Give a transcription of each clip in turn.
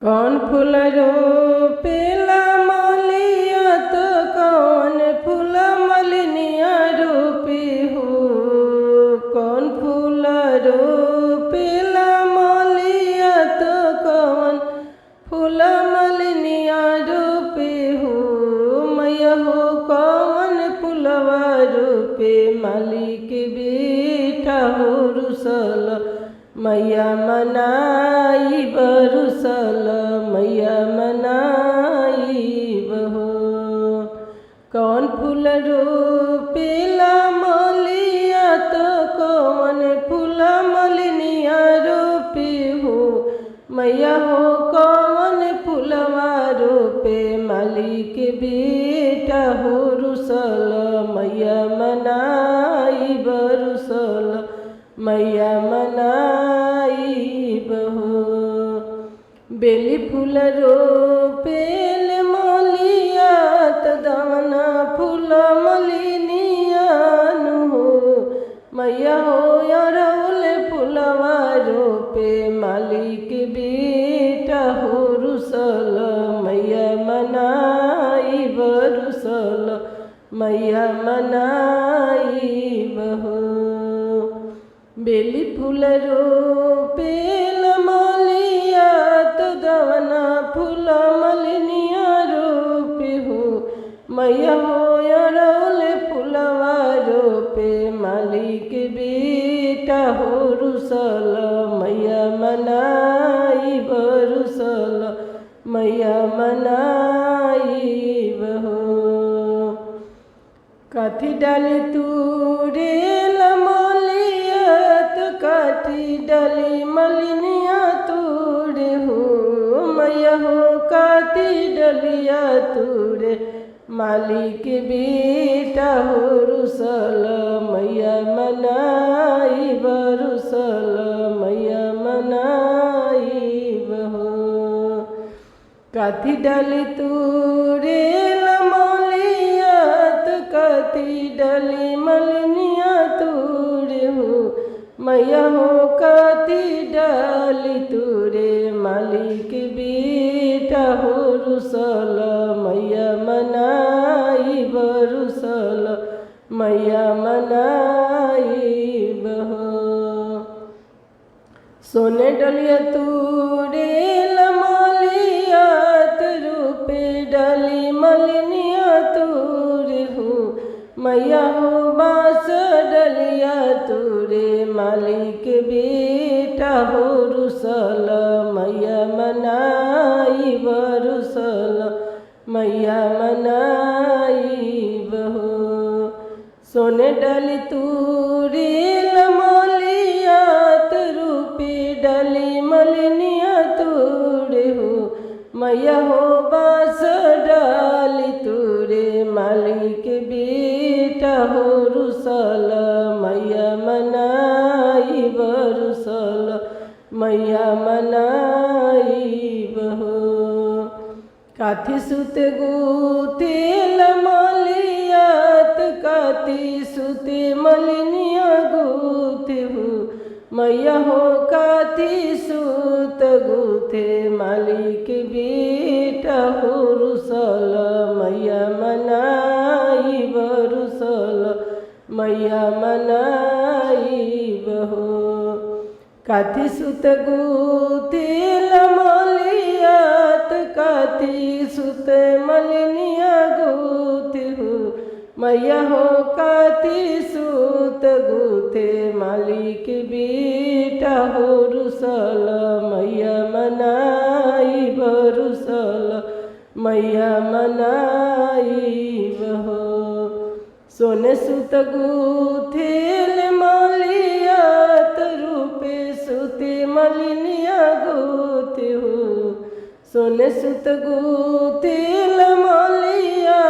कौन फूल रोपेला मलिया तो कौन फूल मलिनिया रोपी हो। कौन फूल रोपेला मलिया तो कौन फूल मलिनिया रोपी हो। मैया हो कौन फूलवा रोपे माली के बेटा हो रुसल मैया मनाई बरुसल मैया मनाई बहो। कौन फूल रोपेला मलिया तो कौन फूल मलिनिया रोपी हो। मैया हो कौन फूलवा रोपे माली के बेटा हो रुसल मैया मनाई बरुसल मैया मनाई बहो। बेली फूल रोपेल मलिया तो दाना फूल मलिनिया हो। मैया हो अरौल फूलवा रोपे माली के बेटा हो रुसल मैया मनाई बरुसल मैया मनाई बहो। बेली फूल रोपेल मलिया तो दवना फूल मलिनिया रोपे हो। मैया हो अरौल फूलवा रोपे माली के बेटा हो रुसल मैया मनाई बरुसल मैया मनाई बहो। काठी डाली तूरेल काठी डाली मलिनिया तूरे हो। मैया हो काठी डलिया तूरे माली के बेटा हो रुसल मैया मनाई बरुसल मैया मनाई बहो। काठी डाली तूरे मलिया तो काठी डाली मलिनिया तूरे हो। मैया हो काठी डाली तूरे माली के बेटा हो रुसल मैया मनाई बरुसल मैया मनाई बहो। सोने डलिया तूरे मलिया तो रूपे डाली मलिनिया तूरे हो। मैया हो बांस डलिया तूरे माली के बेटा हो रुसल मैया मनाई बरुसल मैया मनाई बहो। सोने डाली तूरे मलिया तो रूपे डाली मलिनिया तूरे हो। मैया हो बांस डाली तूरे माली के बेटा हो रुसल मैया मनाई बरुसल मैया मनाई बहो। काठी सुत गुथेल मलिया तो काठी सुते मलिनिया गुथे हो। मैया हो काठी सुत गुथे माली के बेटा हो रुसल मैया मनाई बरुसल मैया मनाई बहो। काठी सुत गुथेल मलिया तो काठी सुत मलिनिया गुथे हो। मैया हो काठी सुत गुथे माली के बेटा हो रुसल मैया मनाई बरुसल मैया मनाई बहो। सोने सुत गुथेल मलिया तो रूपे सुते मलिनिया गुथे हो। सोने सुत गुथेल मलिया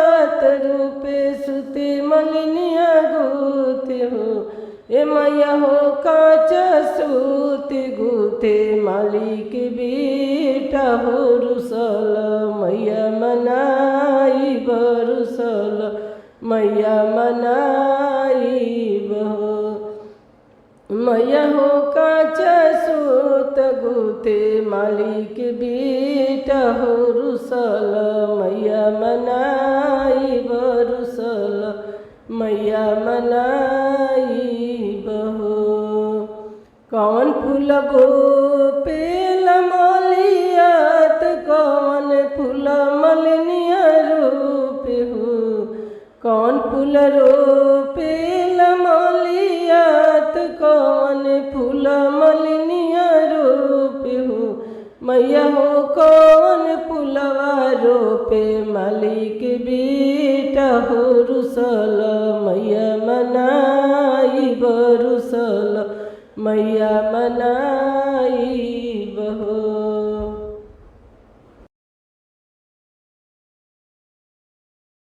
तो रूपे सुते मलिनिया गुथे हो। ए मैया हो काचा सूत गुथे माली के बेटा हो रुसल मैया मनाई बरुसल मैया मनाई बहो। मैया हो काचा सूत गुते मालिक बेटा हो रुसल मैया मनाई बरुसल मैया मनाई बहो कौन फूल बो पेल मलियात कौन फूल मलिनिया रूप हो कौन फूल रोपेल मलियात कौन फूल मलिनिया रूप हो मैया हो कौन फूलवा रोपे मालिक बेटा हो रुसल मैया मनाई बरुसल मैया मना